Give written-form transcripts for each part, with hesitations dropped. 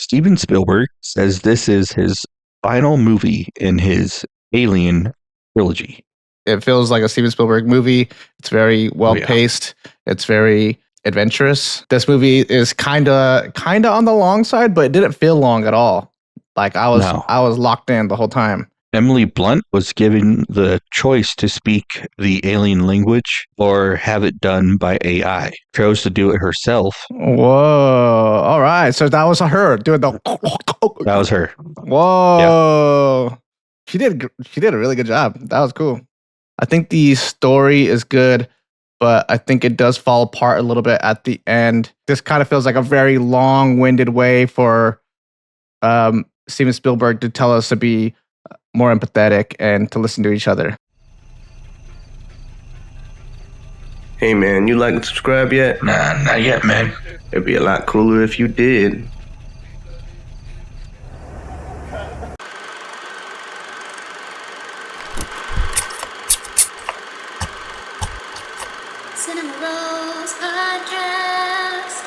Steven Spielberg says this is his final movie in his Alien trilogy. It feels like a Steven Spielberg movie. It's very well paced. It's very adventurous. This movie is kind of on the long side, but it didn't feel long at all. Like I was locked in the whole time. Emily Blunt was given the choice to speak the alien language or have it done by AI. Chose to do it herself. Whoa! All right, so that was her doing the. That was her. Whoa! Yeah. She did a really good job. That was cool. I think the story is good, but I think it does fall apart a little bit at the end. This kind of feels like a very long-winded way for Steven Spielberg to tell us to be more empathetic and to listen to each other. Hey man, you like and subscribe yet? Nah, not yet, man. It'd be a lot cooler if you did. Cinema Rolls Podcast.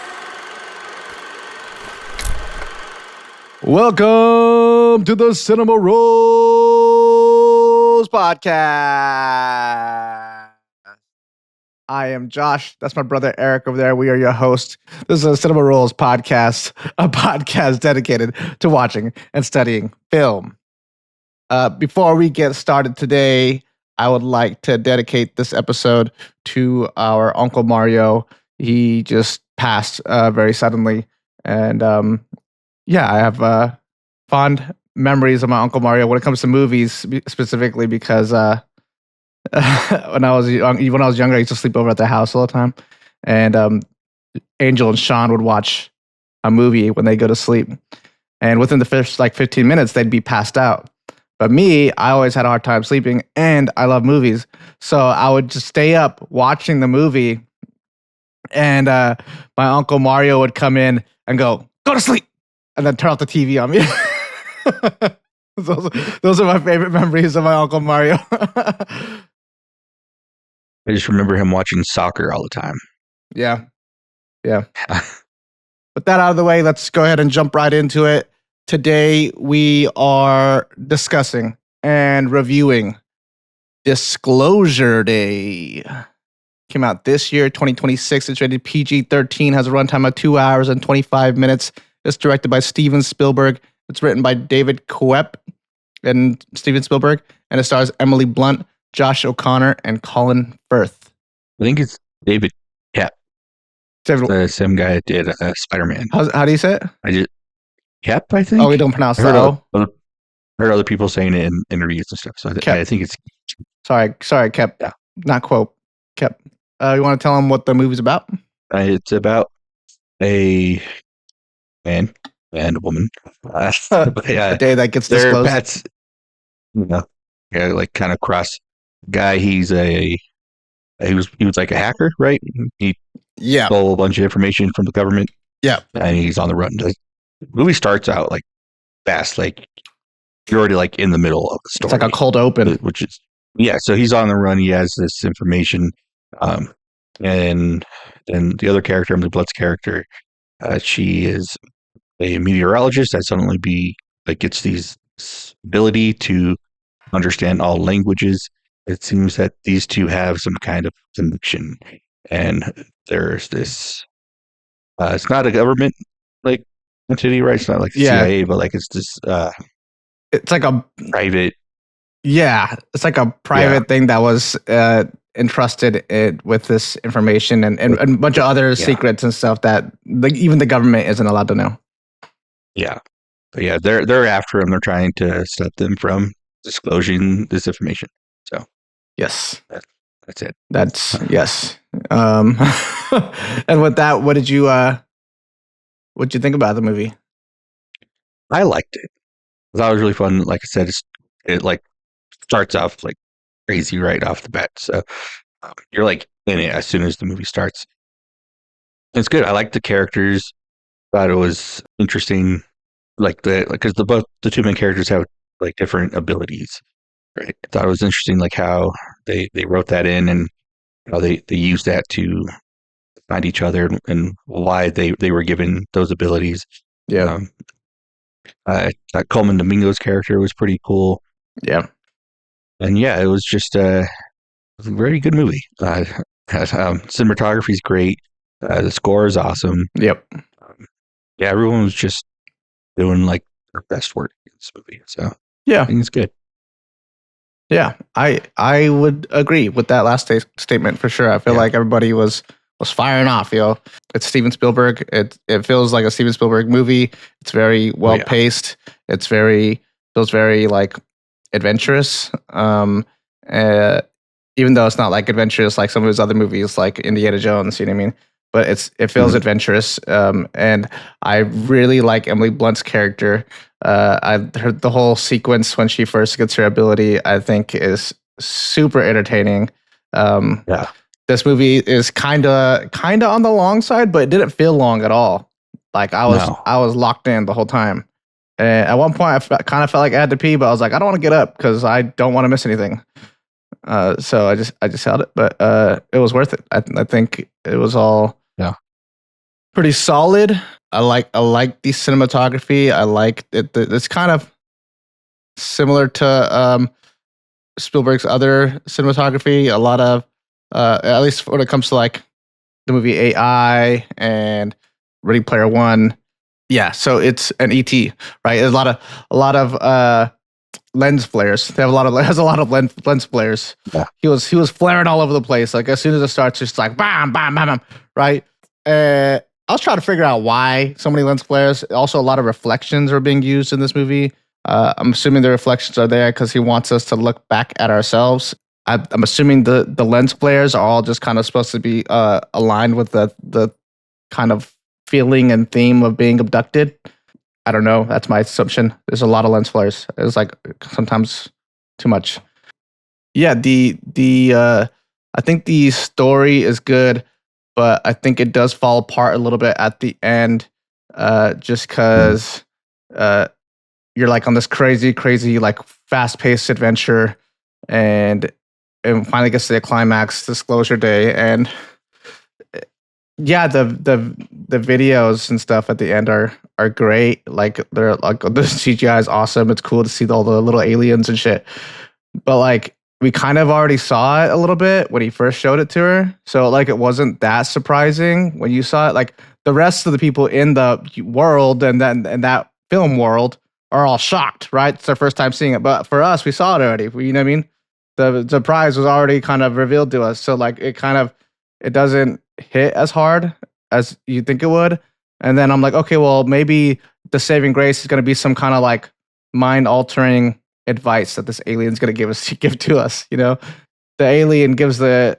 Welcome to the Cinema Rolls Podcast. I am Josh. That's my brother Eric over there. We are your host. This is a Cinema Rolls Podcast, a podcast dedicated to watching and studying film. Before we get started today, I would like to dedicate this episode to our Uncle Mario. He just passed very suddenly. And I have fond memories of my Uncle Mario when it comes to movies, specifically because when I was younger, I used to sleep over at their house all the time. And Angel and Sean would watch a movie when they go to sleep. And within the first 15 minutes, they'd be passed out. But me, I always had a hard time sleeping, and I love movies. So I would just stay up watching the movie, and my Uncle Mario would come in and go to sleep, and then turn off the TV on me. Those are my favorite memories of my Uncle Mario. I just remember him watching soccer all the time. Yeah. With that out of the way, let's go ahead and jump right into it. Today, we are discussing and reviewing Disclosure Day. Came out this year, 2026. It's rated PG-13, has a runtime of 2 hours and 25 minutes. It's directed by Steven Spielberg. It's written by David Koepp and Steven Spielberg. And it stars Emily Blunt, Josh O'Connor, and Colin Firth. I think it's David Koepp. The same guy that did Spider-Man. How do you say it? Koepp, I think. Oh, we don't pronounce that. I heard other people saying it in interviews and stuff. So I think it's... Sorry, Koepp. Yeah. Not quote. Koepp. You want to tell them what the movie's about? It's about a man and a woman. The day that gets disclosed. That's, kind of cross guy. He was like a hacker, right? He stole a bunch of information from the government. Yeah. And he's on the run. The movie starts out fast, you're already in the middle of the story. It's like a cold open. Which is, so he's on the run. He has this information. And then the other character, Emily Blunt's character, she is a meteorologist that suddenly gets this ability to understand all languages. It seems that these two have some kind of connection, and there's this. It's not a government entity, right? It's not like the CIA, but it's this. It's like a private. Yeah, it's like a private thing that was entrusted with this information and a bunch of other secrets and stuff that even the government isn't allowed to know. Yeah, but they're after him. They're trying to stop them from disclosing this information. So yes, that's it. That's yes. And with that, what'd you think about the movie? I liked it. I thought it was really fun. Like I said, it starts off crazy right off the bat. So you're in it as soon as the movie starts. It's good. I liked the characters. Thought it was interesting. Because the two main characters have different abilities. Right. I thought it was interesting how they wrote that in and how they used that to find each other and why they were given those abilities. Yeah. That Colman Domingo's character was pretty cool. Yeah. And yeah, it was just a very good movie. Cinematography is great. The score is awesome. Yep. Yeah, everyone was just doing like their best work in this movie. So I Yeah. think it's good. Yeah. I would agree with that last statement for sure. I feel Yeah. like everybody was firing off, It's Steven Spielberg. It feels like a Steven Spielberg movie. It's very well paced. It's feels very like adventurous. Even though it's not like adventurous like some of his other movies like Indiana Jones, you know what I mean? But it feels adventurous. And I really like Emily Blunt's character. I heard the whole sequence when she first gets her ability, I think is super entertaining. Yeah. This movie is kind of on the long side, but it didn't feel long at all. Like I was locked in the whole time. And at one point, I kind of felt like I had to pee, but I was like, I don't want to get up because I don't want to miss anything. So I just held it, but it was worth it. I think it was all pretty solid. I like the cinematography. I like it. It's kind of similar to Spielberg's other cinematography. A lot of at least when it comes to like the movie AI and Ready Player One. Yeah, so it's an ET, right? There's a lot of lens flares. They have has a lot of lens flares. Yeah. He was flaring all over the place. Like as soon as it starts, just like bam, bam, bam, bam, right? I was trying to figure out why so many lens flares. Also, a lot of reflections are being used in this movie. I'm assuming the reflections are there because he wants us to look back at ourselves. I'm assuming the lens flares are all just kind of supposed to be aligned with the kind of feeling and theme of being abducted. I don't know. That's my assumption. There's a lot of lens flares. It's like sometimes too much. Yeah, I think the story is good, but I think it does fall apart a little bit at the end, just because you're like on this crazy like fast paced adventure, and finally gets to the climax, disclosure day, and yeah, the videos and stuff at the end are great. Like they're like the CGI is awesome. It's cool to see all the little aliens and shit. But like we kind of already saw it a little bit when he first showed it to her. So like it wasn't that surprising when you saw it. Like the rest of the people in the world and that film world are all shocked, right? It's their first time seeing it. But for us, we saw it already. You know what I mean? The surprise was already kind of revealed to us. So like it doesn't hit as hard as you think it would. And then I'm like, okay, well, maybe the saving grace is going to be some kind of like mind altering advice that this alien's going to give to us. You know, the alien gives their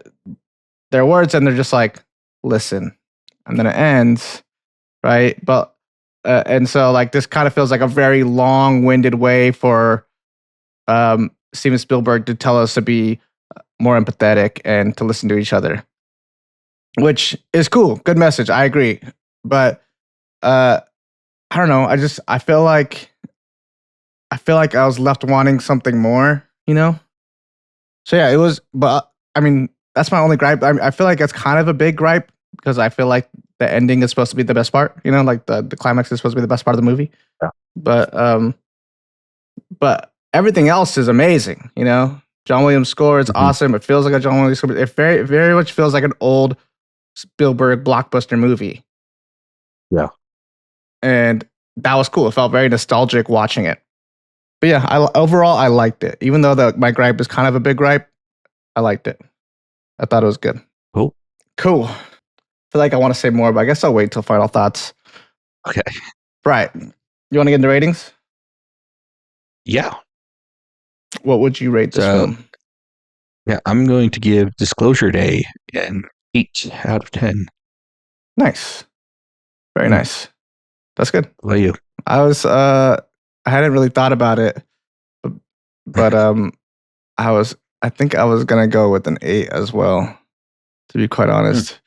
words and they're just like, listen, and then it ends. Right. But, and so like this kind of feels like a very long winded way for Steven Spielberg to tell us to be more empathetic and to listen to each other. Which is cool. Good message. I agree. But I don't know. I feel like I was left wanting something more, you know? So yeah, it was, but I mean, that's my only gripe. I feel like it's kind of a big gripe because I feel like the ending is supposed to be the best part, you know, like the climax is supposed to be the best part of the movie. Yeah. But everything else is amazing, you know? John Williams' score is awesome. It feels like a John Williams score. It very, very much feels like an old Spielberg blockbuster movie. Yeah. And that was cool. It felt very nostalgic watching it. But yeah, overall I liked it. Even though my gripe is kind of a big gripe, I liked it. I thought it was good. Cool. I feel like I want to say more, but I guess I'll wait till final thoughts. Okay. Right. You want to get into ratings? Yeah. What would you rate this film? Yeah, I'm going to give Disclosure Day an 8 out of 10. Nice. Very nice. That's good. What about you? I hadn't really thought about it, but I think I was gonna go with an 8 as well, to be quite honest.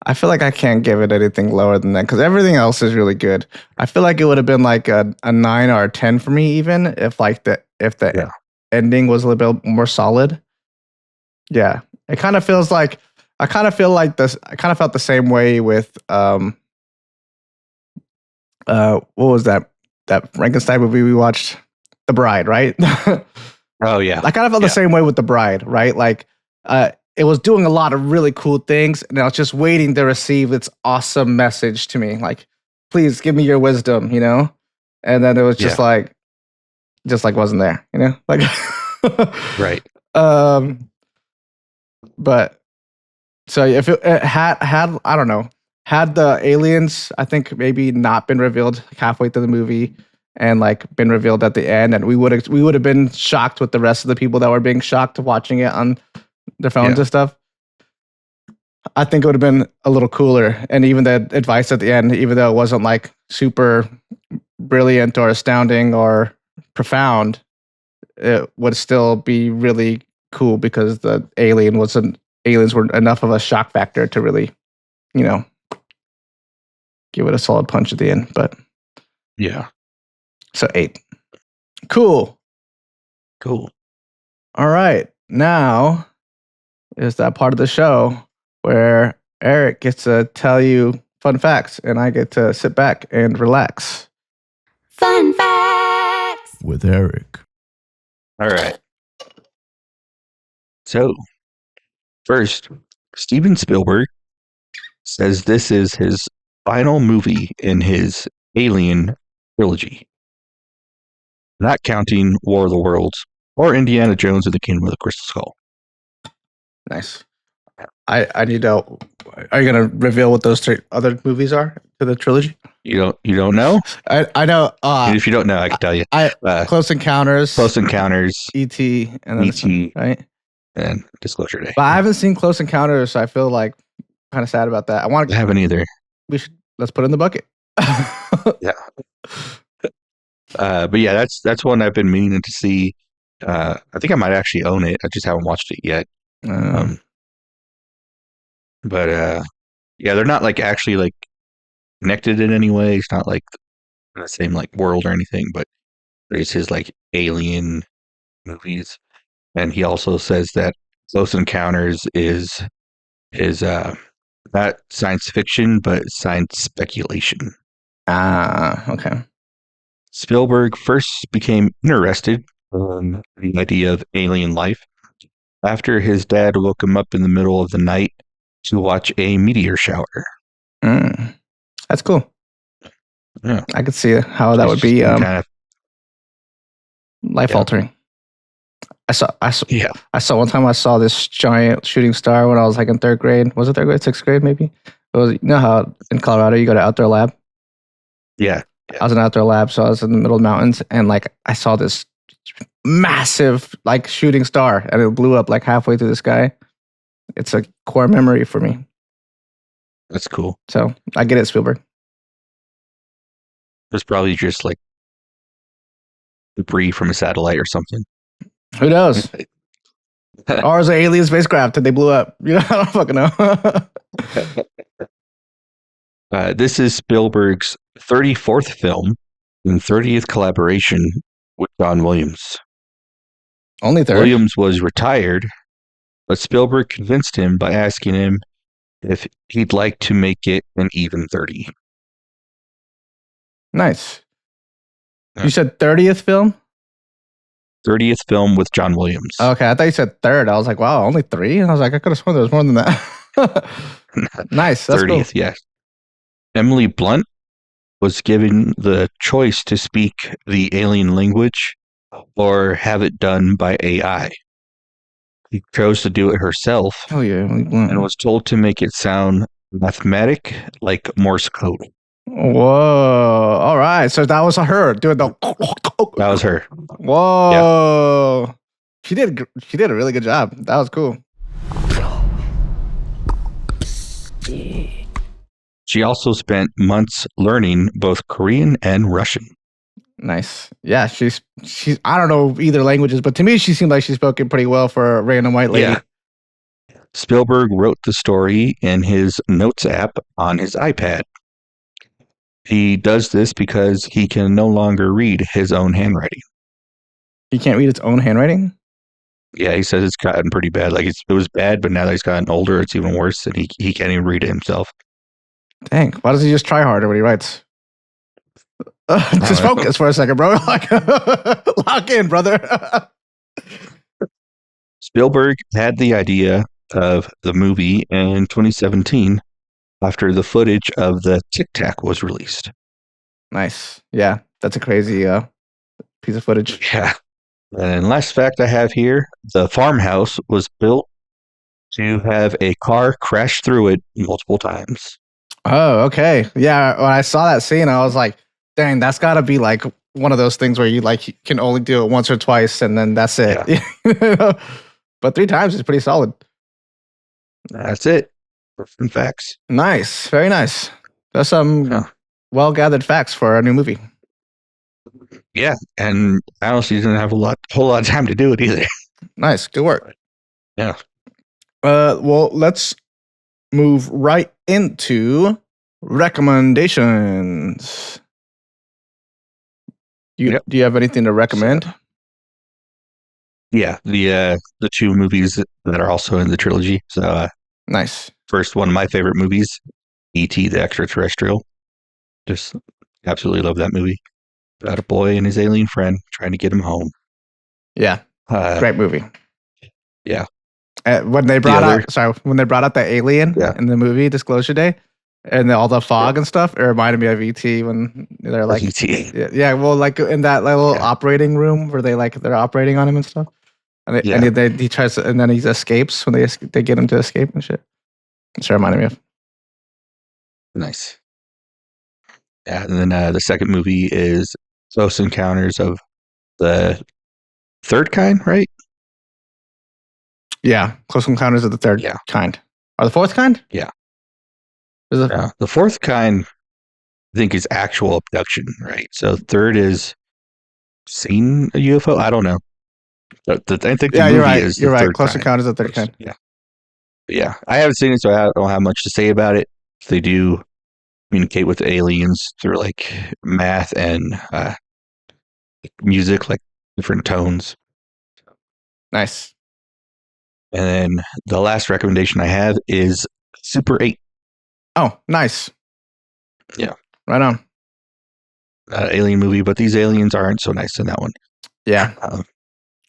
I feel like I can't give it anything lower than that because everything else is really good. I feel like it would have been like a 9 or a 10 for me, even if the ending was a little bit more solid. Yeah, it kind of feels like I kind of felt the same way with what was that that Frankenstein movie we watched, The Bride, right? Oh yeah. I kind of felt the same way with The Bride, right? Like, it was doing a lot of really cool things, and I was just waiting to receive its awesome message to me. Like, please give me your wisdom, you know? And then it was just like wasn't there, you know? Like, right. But so if it had I don't know, had the aliens, I think maybe not been revealed halfway through the movie and like been revealed at the end, and we would have been shocked with the rest of the people that were being shocked watching it on their phones and stuff. I think it would have been a little cooler. And even the advice at the end, even though it wasn't like super brilliant or astounding or profound, it would still be really cool because the aliens were enough of a shock factor to really, you know, give it a solid punch at the end. But yeah. So 8. Cool. Cool. All right. Now is that part of the show where Eric gets to tell you fun facts and I get to sit back and relax. Fun facts with Eric. All right. So, first, Steven Spielberg says this is his final movie in his Alien trilogy, not counting War of the Worlds or Indiana Jones and the Kingdom of the Crystal Skull. Nice. I need to. Are you going to reveal what those 3 other movies are to the trilogy? You don't know? I know. And if you don't know, I can tell you. Close Encounters, E.T., and then E.T., right? And Disclosure Day. But I haven't seen Close Encounters, so I feel like kind of sad about that. I haven't either. Let's put it in the bucket. Yeah. But yeah, that's one I've been meaning to see. I think I might actually own it. I just haven't watched it yet. But yeah, they're not like actually like connected in any way. It's not like in the same like world or anything, but there's his like alien movies. And he also says that Close Encounters is not science fiction, but science speculation. Okay. Spielberg first became interested in the idea of alien life after his dad woke him up in the middle of the night to watch a meteor shower. That's cool. Yeah. I could see how that would be kind of life altering. I saw Yeah. one time I saw this giant shooting star when I was like in 3rd grade. Was it 3rd grade? 6th grade maybe? It was, you know how in Colorado you go to outdoor lab? Yeah. I was in outdoor lab, so I was in the middle of the mountains, and like I saw this massive like shooting star, and it blew up like halfway through the sky. It's a core memory for me. That's cool. So I get it, Spielberg. It's probably just like debris from a satellite or something. Who knows? Or is an alien spacecraft and they blew up? You know, I don't fucking know. This is Spielberg's 34th film and 30th collaboration with John Williams. Only 3rd. Williams was retired, but Spielberg convinced him by asking him if he'd like to make it an even 30. Nice. You said 30th film? 30th film with John Williams. Okay, I thought you said 3rd. I was like, wow, only 3? And I was like, I could have sworn there was more than that. Nice. That's 30th, cool. Yes. Emily Blunt was given the choice to speak the alien language or have it done by AI. She chose to do it herself. Oh yeah, and was told to make it sound mathematic, like Morse code. Whoa! All right, so that was her doing the. That was her. Whoa! Yeah. She did a really good job. That was cool. She also spent months learning both Korean and Russian. Nice. Yeah, she's I don't know either languages, but to me she seemed like she spoke it pretty well for a random white lady. Yeah. Spielberg wrote the story in his notes app on his iPad. He does this because he can no longer read his own handwriting. He can't read his own handwriting? Yeah, he says it's gotten pretty bad. Like it was bad, but now that he's gotten older, it's even worse, and he can't even read it himself. Dang, why doesn't he just try harder when he writes? Just focus for a second, bro. Like, lock in, brother. Spielberg had the idea of the movie in 2017 after the footage of the Tic Tac was released. Nice. Yeah, that's a crazy piece of footage. Yeah. And last fact I have here, the farmhouse was built to have a car crash through it multiple times. Oh, okay. Yeah, when I saw that scene, I was like, dang, that's got to be like one of those things where you like can only do it once or twice and then that's it. Yeah. But 3 times is pretty solid. That's it. Fun facts. Nice. Very nice. That's some well-gathered facts for a new movie. Yeah, and I honestly didn't have a whole lot of time to do it either. Nice. Good work. Yeah. Well, let's move right into recommendations. Do you have anything to recommend? Yeah, the 2 movies that are also in the trilogy. So Nice. First, one of my favorite movies, E.T. the Extra Terrestial. Just absolutely love that movie. About a boy and his alien friend trying to get him home. Yeah. Great movie. Yeah. When they brought out the alien in the movie Disclosure Day and all the fog and stuff, it reminded me of E.T. when they're like E.T. Yeah, well, like in that little operating room where they're operating on him and stuff. And he tries to, and then he escapes when they get him to escape and shit. That's what it reminded me of. Nice. Yeah, and then the second movie is Close Encounters of the Third Kind, right? Yeah, Close Encounters of the Third Kind. Or the Fourth Kind? Yeah. The Fourth Kind, I think, is actual abduction, right? So third is seen a UFO? I don't know. I think the movie is You're right. Third Close Kind. Encounters of the Third Kind. Yeah. But yeah, I haven't seen it, so I don't have much to say about it. They do communicate with aliens through like math and music, like different tones. Nice. And then the last recommendation I have is Super 8. Oh, nice. Yeah. Right on. Alien movie, but these aliens aren't so nice in that one. Yeah.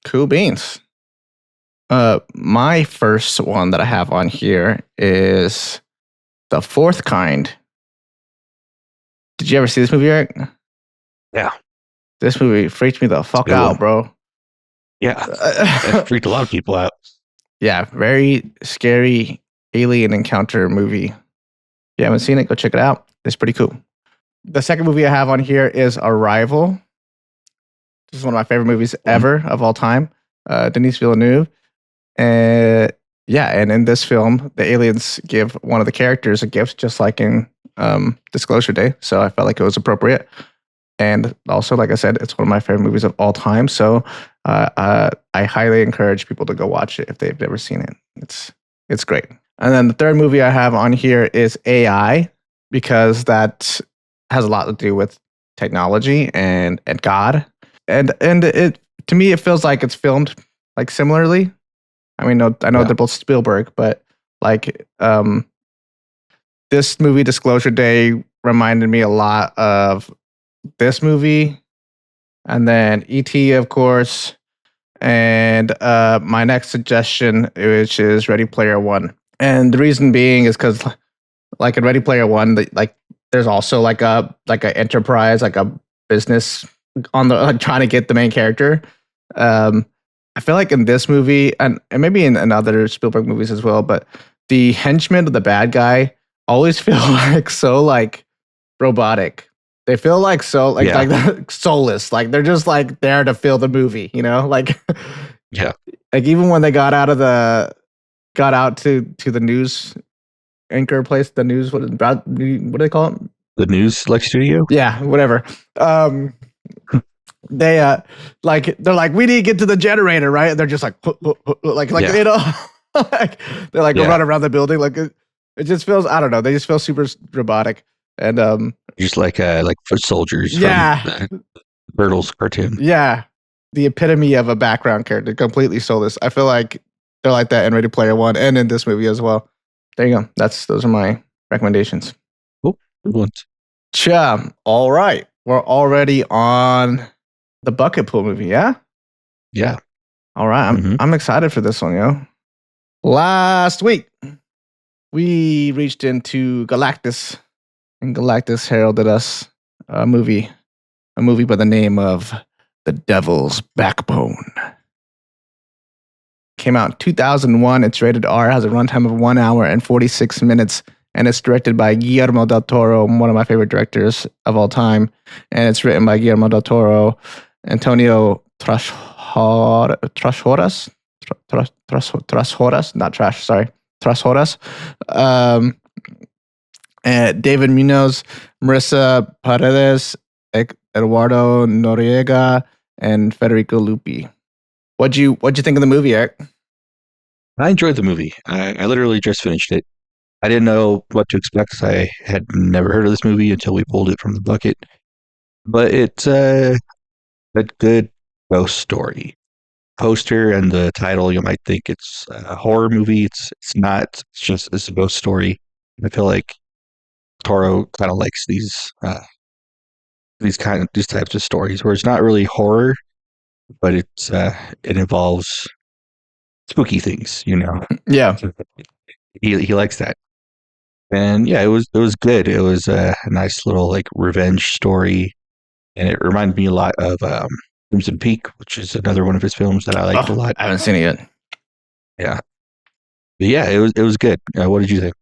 Cool beans. My first one that I have on here is The Fourth Kind. Did you ever see this movie, Eric? Yeah. This movie freaked me the fuck out, bro. Yeah. It freaked a lot of people out. Yeah, very scary alien encounter movie. If you haven't seen it, go check it out. It's pretty cool. The second movie I have on here is Arrival. This is one of my favorite movies ever of all time. Denis Villeneuve. And in this film, the aliens give one of the characters a gift, just like in Disclosure Day. So I felt like it was appropriate. And also, like I said, it's one of my favorite movies of all time. So I highly encourage people to go watch it if they've never seen it. It's great. And then the third movie I have on here is AI, because that has a lot to do with technology and God. And it, to me, it feels like it's filmed like similarly. I mean, I know they're both Spielberg, but like this movie, Disclosure Day, reminded me a lot of this movie, and then E.T., of course, and my next suggestion, which is Ready Player One. And the reason being is because, like in Ready Player One, like there's also like a enterprise, like a business on the trying to get the main character. I feel like in this movie, and maybe in other Spielberg movies as well, but the henchmen of the bad guy always feel like so like robotic. They feel like so like soulless. Like they're just like there to fill the movie, you know? Like like even when they got out to the news anchor place, the news what do they call it? The news like studio? Yeah, whatever. They're like, we need to get to the generator, right? And they're just like you know, like they're like run around the building. Like it just feels, I don't know, they just feel super robotic. And just like foot soldiers from the Turtles cartoon. Yeah. The epitome of a background character, completely soulless. I feel like they're like that in Ready Player One and in this movie as well. There you go. Those are my recommendations. Cool. Good ones. Cha. All right. we're already on the bucket pool movie, yeah? Yeah. All right, I'm excited for this one, yo. Last week, we reached into Galactus, and Galactus heralded us a movie by the name of The Devil's Backbone. Came out in 2001. It's rated R, has a runtime of 1 hour and 46 minutes, and it's directed by Guillermo del Toro, one of my favorite directors of all time. And it's written by Guillermo del Toro, Antonio Trashorras, not Trash, sorry, Trashorras, and David Muñoz, Marisa Paredes, Eduardo Noriega, and Federico Luppi. What'd you think of the movie, Eric? I enjoyed the movie. I literally just finished it. I didn't know what to expect because I had never heard of this movie until we pulled it from the bucket. But it's a good ghost story. Poster and the title, you might think it's a horror movie. It's not. It's a ghost story. I feel like Toro kind of likes these types of stories where it's not really horror, but it involves spooky things, Yeah. He likes that. And yeah, it was good. It was a nice little like revenge story, and it reminded me a lot of Crimson Peak, which is another one of his films that I liked a lot. I haven't seen it yet. Yeah, but yeah, it was good. What did you think?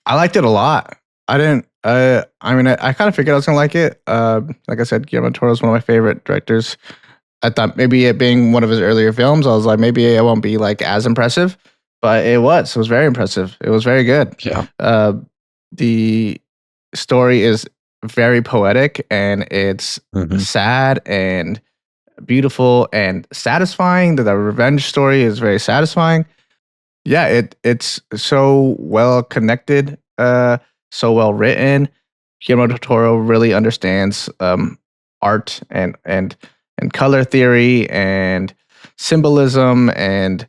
I liked it a lot. I didn't. I kind of figured I was gonna like it. Like I said, Guillermo del Toro is one of my favorite directors. I thought maybe it being one of his earlier films, I was like, maybe it won't be like as impressive, but it was. It was very impressive. It was very good. Yeah. The story is very poetic, and it's sad and beautiful and satisfying. The revenge story is very satisfying. Yeah, it's so well connected, so well written. Guillermo del Toro really understands art and color theory and symbolism, and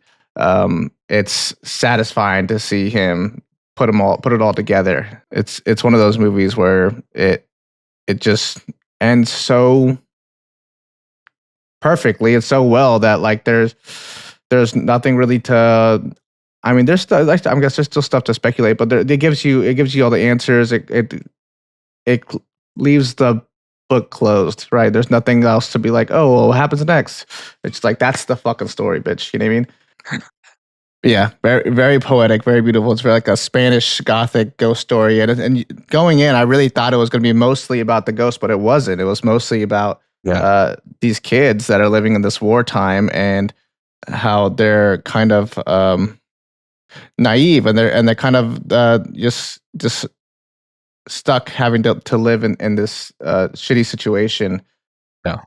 it's satisfying to see him put it all together. It's one of those movies where it just ends so perfectly and so well that like there's nothing really to. I mean, there's still, like, I guess there's still stuff to speculate, but it gives you all the answers. It leaves the book closed, right? There's nothing else to be like, oh, well, what happens next? It's like, that's the fucking story, bitch. You know what I mean? Yeah, very, very poetic, very beautiful. It's very like a Spanish Gothic ghost story. And going in, I really thought it was going to be mostly about the ghost, but it wasn't. It was mostly about these kids that are living in this wartime and how they're kind of naive, and they're kind of just stuck having to live in this shitty situation. Yeah,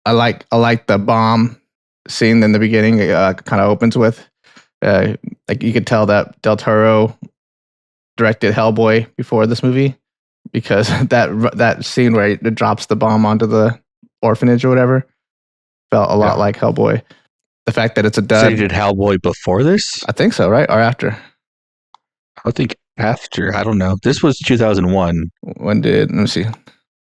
I like the bomb scene in the beginning. Kind of opens with like you could tell that Del Toro directed Hellboy before this movie, because that scene where it drops the bomb onto the orphanage or whatever felt a lot like Hellboy. The fact that it's a dud. So you did Hellboy before this? I think so, right? Or after? I think after. I don't know. This was 2001. Let me see.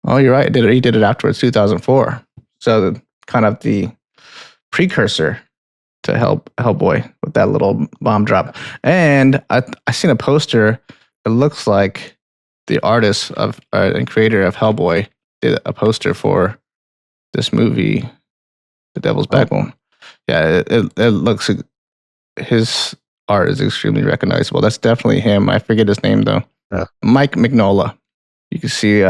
Oh, you're right. He did it afterwards, 2004. So kind of the precursor to Hellboy with that little bomb drop. And I seen a poster. It looks like the artist of and creator of Hellboy did a poster for this movie, The Devil's Backbone. Yeah, it looks, his art is extremely recognizable. That's definitely him. I forget his name though. Yeah. Mike Mignola. You can see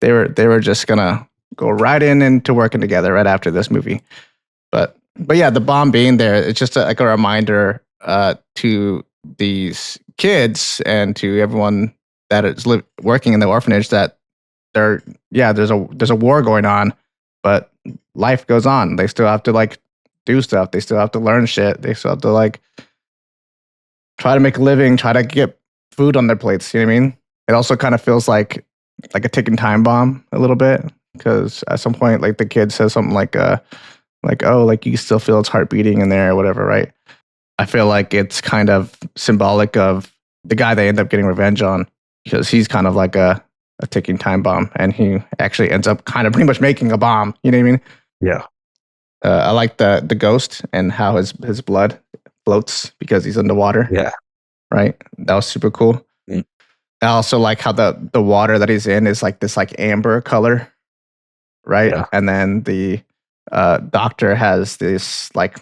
they were just gonna go right into working together right after this movie. But yeah, the bomb being there, it's just like a reminder to these kids and to everyone that is working in the orphanage that there's a war going on, but life goes on. They still have to like do stuff. They still have to learn shit. They still have to like try to make a living, try to get food on their plates. You know what I mean? It also kind of feels like a ticking time bomb a little bit, because at some point, like the kid says something like oh, like you still feel its heart beating in there or whatever, right? I feel like it's kind of symbolic of the guy they end up getting revenge on, because he's kind of like a a ticking time bomb, and he actually ends up kind of pretty much making a bomb. You know what I mean? Yeah. I like the ghost and how his blood floats because he's underwater. Yeah. Right. That was super cool. Mm. I also like how the water that he's in is like this like amber color. Right. Yeah. And then the doctor has this like,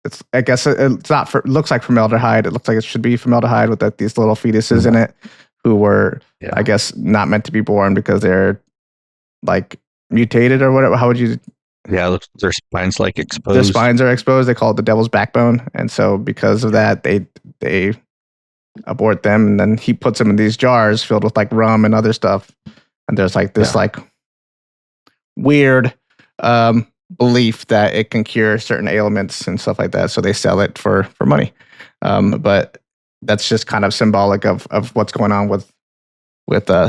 it's, I guess it's not for, it looks like formaldehyde. It looks like it should be formaldehyde with these little fetuses in it who were, I guess, not meant to be born because they're like mutated or whatever. How would you? Yeah, their spines like exposed. Their spines are exposed. They call it the devil's backbone. And so because of that, they abort them. And then he puts them in these jars filled with like rum and other stuff. And there's like this like weird belief that it can cure certain ailments and stuff like that. So they sell it for money. But that's just kind of symbolic of what's going on with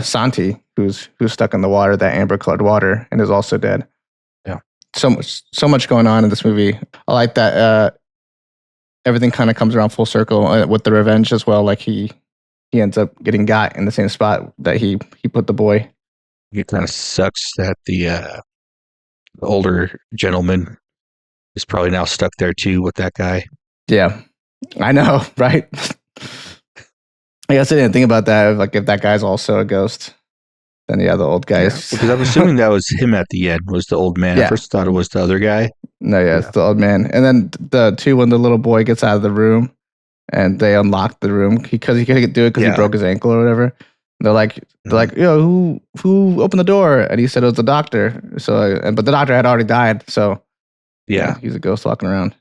Santi, who's stuck in the water, that amber colored water, and is also dead. Yeah. So much going on in this movie. I like that everything kind of comes around full circle with the revenge as well. Like he ends up getting got in the same spot that he put the boy. It kind of sucks that the older gentleman is probably now stuck there too with that guy. Yeah, I know, right? I guess I didn't think about that. Like if that guy's also a ghost, then the old guy is. Because I'm assuming that was him at the end, was the old man. Yeah. I first thought it was the other guy. No, it's the old man. And then when the little boy gets out of the room and they unlock the room because he couldn't do it because he broke his ankle or whatever. They're like, yo, who opened the door? And he said it was the doctor. So, but the doctor had already died. So, yeah, he's a ghost walking around.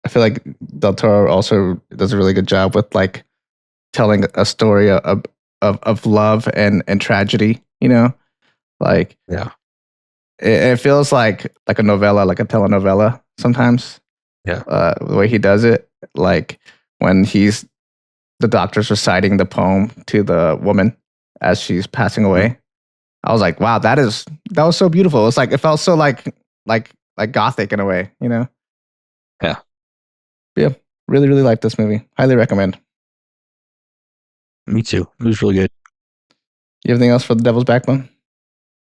I feel like Del Toro also does a really good job with like telling a story of love and tragedy. You know, like it feels like a novella, like a telenovela sometimes. Yeah, the way he does it, like when the doctor's reciting the poem to the woman as she's passing away. I was like, wow, that was so beautiful. It's like, it felt so like gothic in a way, you know? Yeah. Yeah. Really, really like this movie. Highly recommend. Me too. It was really good. You have anything else for The Devil's Backbone?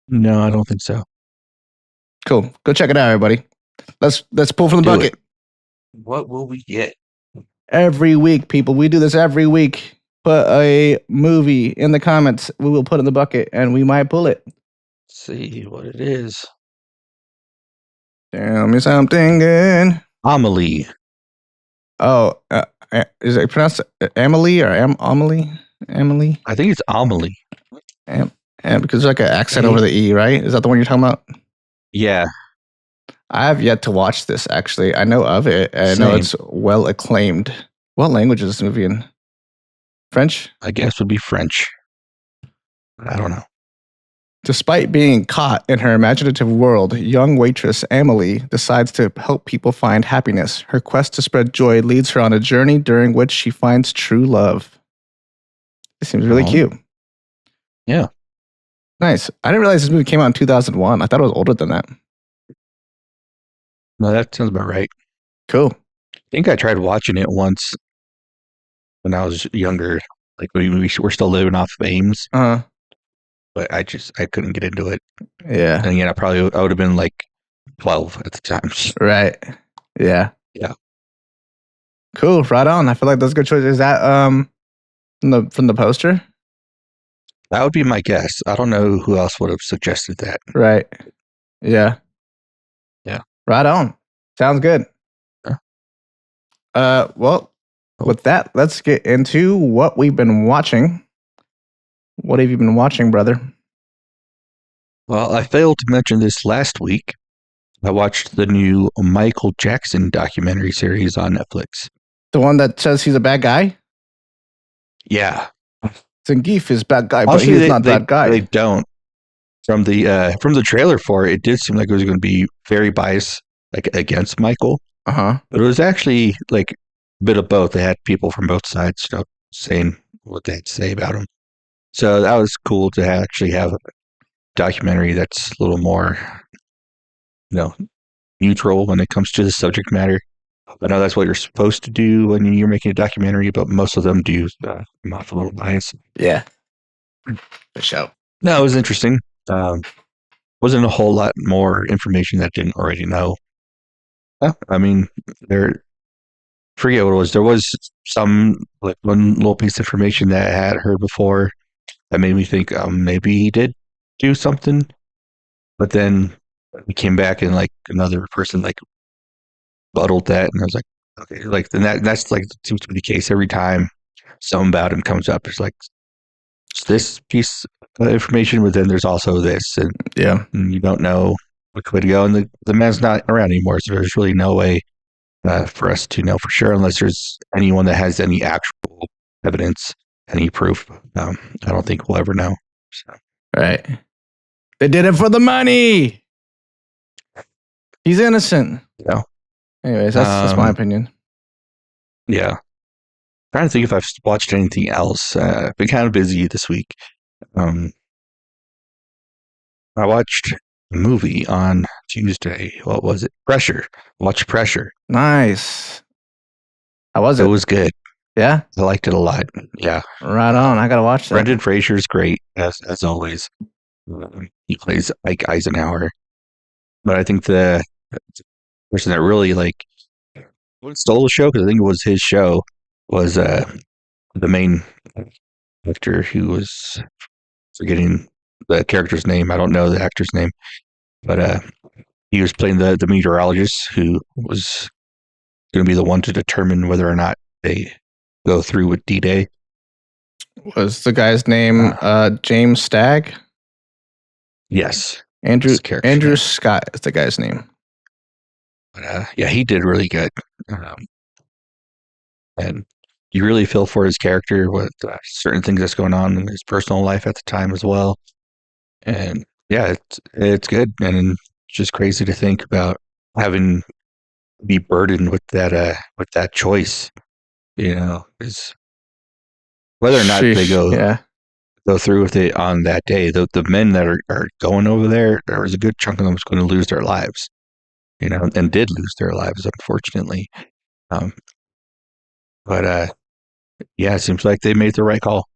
No, I don't think so. Cool. Go check it out, everybody. Let's pull from the bucket. What will we get? Every week, people. We do this every week. Put a movie in the comments. We will put it in the bucket and we might pull it. Let's see what it is. Tell me something good. Amélie. Oh, is it pronounced Amélie or Amélie? Amélie? I think it's Amélie. And because there's like an accent over the E, right? Is that the one you're talking about? Yeah. I have yet to watch this, actually. I know of it. I know it's well acclaimed. What language is this movie in? French? I guess would be French. I don't know. Despite being caught in her imaginative world, young waitress Amélie decides to help people find happiness. Her quest to spread joy leads her on a journey during which she finds true love. It seems really cute. Yeah. Nice. I didn't realize this movie came out in 2001. I thought it was older than that. No, that sounds about right. Cool. I think I tried watching it once when I was younger. Like we were still living off of Ames. Uh-huh. But I couldn't get into it. Yeah. And again, I would have been like 12 at the time. Right. Yeah. Yeah. Cool. Right on. I feel like that's a good choice. Is that from the poster? That would be my guess. I don't know who else would have suggested that. Right. Yeah. Yeah. Right on. Sounds good. Yeah. Well, with that, let's get into what we've been watching. What have you been watching, brother? Well, I failed to mention this last week. I watched the new Michael Jackson documentary series on Netflix. The one that says he's a bad guy? Yeah. Zangief is bad guy, Honestly, but he's not bad guy. They don't. From the trailer for it, it did seem like it was going to be very biased, like against Michael. Uh-huh. But it was actually like a bit of both. They had people from both sides, saying what they had to say about him. So that was cool to actually have a documentary that's a little more, neutral when it comes to the subject matter. I know that's what you're supposed to do when you're making a documentary, but most of them do come off a little biased. Yeah. For sure. No, it was interesting. Wasn't a whole lot more information that I didn't already know. Yeah, I mean, forget what it was. There was some like one little piece of information that I had heard before that made me think maybe he did do something. But then we came back and like another person like buttled that, and I was like, okay, like then that's like seems to be the case every time something about him comes up. It's like it's this piece of information, but then there's also this, and Yeah. you don't know which way to go. And the man's not around anymore, so there's really no way for us to know for sure unless there's anyone that has any actual evidence, any proof. I don't think we'll ever know. So. Right. They did it for the money. He's innocent. Yeah. Anyways, that's my opinion. Yeah. Trying to think if I've watched anything else. I've been kind of busy this week. I watched a movie on Tuesday. What was it? Pressure. Watch Pressure. Nice. How was it? It was good. Yeah? I liked it a lot. Yeah. Right on. I got to watch that. Brendan Fraser's great, as always. He plays Ike Eisenhower. But I think the person that really stole the show, because I think it was his show, was the main actor who was forgetting the character's name. I don't know the actor's name, but he was playing the meteorologist who was going to be the one to determine whether or not they go through with D-Day. Was the guy's name James Stagg? Yes. Andrew Scott is the guy's name. But yeah, he did really good. And you really feel for his character with certain things that's going on in his personal life at the time as well. And yeah, it's good, and it's just crazy to think about having be burdened with that choice. You know, is whether or not they go through with it on that day. The men that are going over there is a good chunk of them is going to lose their lives. You know, and did lose their lives, unfortunately. But yeah, it seems like they made the right call.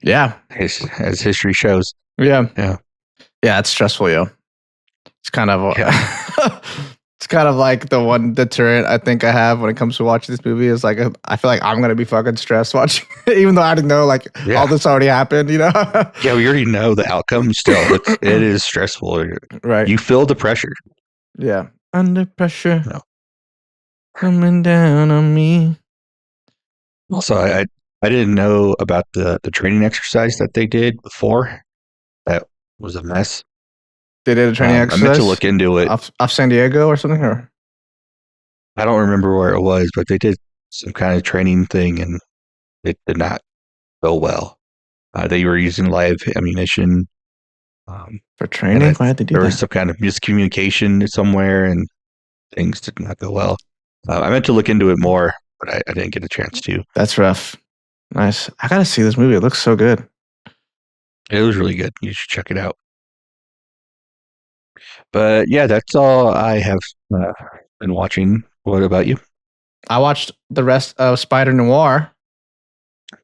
Yeah, as history shows. Yeah, yeah. It's stressful, yo. It's kind of it's kind of like the one deterrent I think I have when it comes to watching this movie is like I feel like I'm gonna be fucking stressed watching, even though I didn't know all this already happened. You know? Yeah, we already know the outcome. Still, it is stressful. Right? You feel the pressure. Yeah, under pressure, coming down on me. Also, I didn't know about the training exercise that they did before. That was a mess. They did a training exercise? I meant to look into it. Off San Diego or something? Or? I don't remember where it was, but they did some kind of training thing, and it did not go well. They were using live ammunition. For training? Why did they do that? There was some kind of miscommunication somewhere, and things did not go well. I meant to look into it more, but I didn't get a chance to. That's rough. Nice. I got to see this movie. It looks so good. It was really good. You should check it out. But yeah, that's all I have been watching. What about you? I watched the rest of Spider-Noir.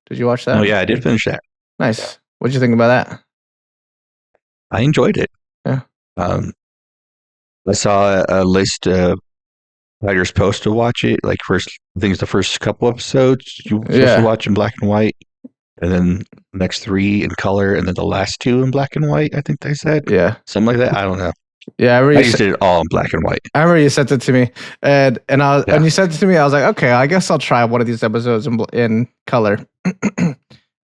Did you watch that? Oh yeah, I did finish that. Nice. What did you think about that? I enjoyed it. Yeah. I saw a list of how you're supposed to watch it. Like I think it's the first couple episodes you're supposed to watch in black and white, and then the next 3 in color, and then the last 2 in black and white. I think they said. Yeah. Something like that. I don't know. Yeah, I just did it all in black and white. I remember you sent it to me, and when you sent it to me, I was like, okay, I guess I'll try one of these episodes in color.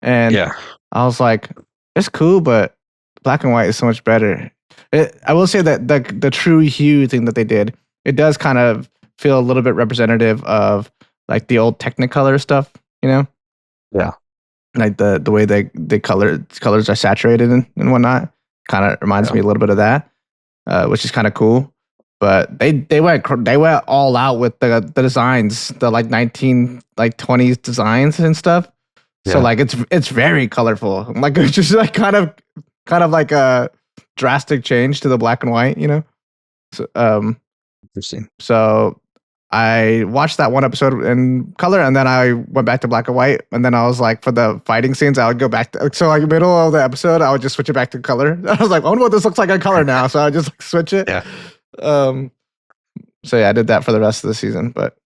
And I was like, it's cool, but black and white is so much better. I will say that the true hue thing that they did, it does kind of feel a little bit representative of like the old Technicolor stuff, you know? Yeah. Like the way the colors are saturated and whatnot, kind of reminds me a little bit of that. Which is kind of cool, but they went all out with the designs, the like 1920s designs and stuff. So like it's very colorful. Like it's just like kind of like a drastic change to the black and white, you know. So, interesting. So I watched that one episode in color, and then I went back to black and white. And then I was like, for the fighting scenes, I would go back to, so like middle of the episode, I would just switch it back to color. I was like, I wonder what this looks like in color now. So I just like, switch it. Yeah. So yeah, I did that for the rest of the season, but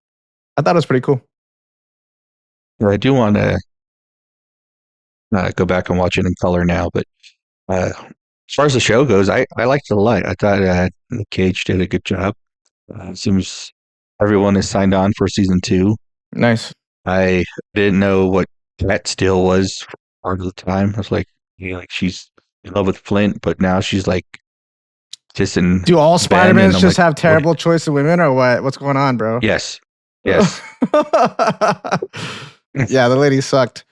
I thought it was pretty cool. I do want to go back and watch it in color now, but as far as the show goes, I liked it a lot. I thought Nick Cage did a good job. Seems everyone is signed on for season 2. Nice. I didn't know what Cat Steele was for part of the time. I was like, like she's in love with Flint, but now she's like kissing. Do all Spider-Mans just like, have terrible choice of women, or what? What's going on, bro? Yes. Yeah, the lady sucked.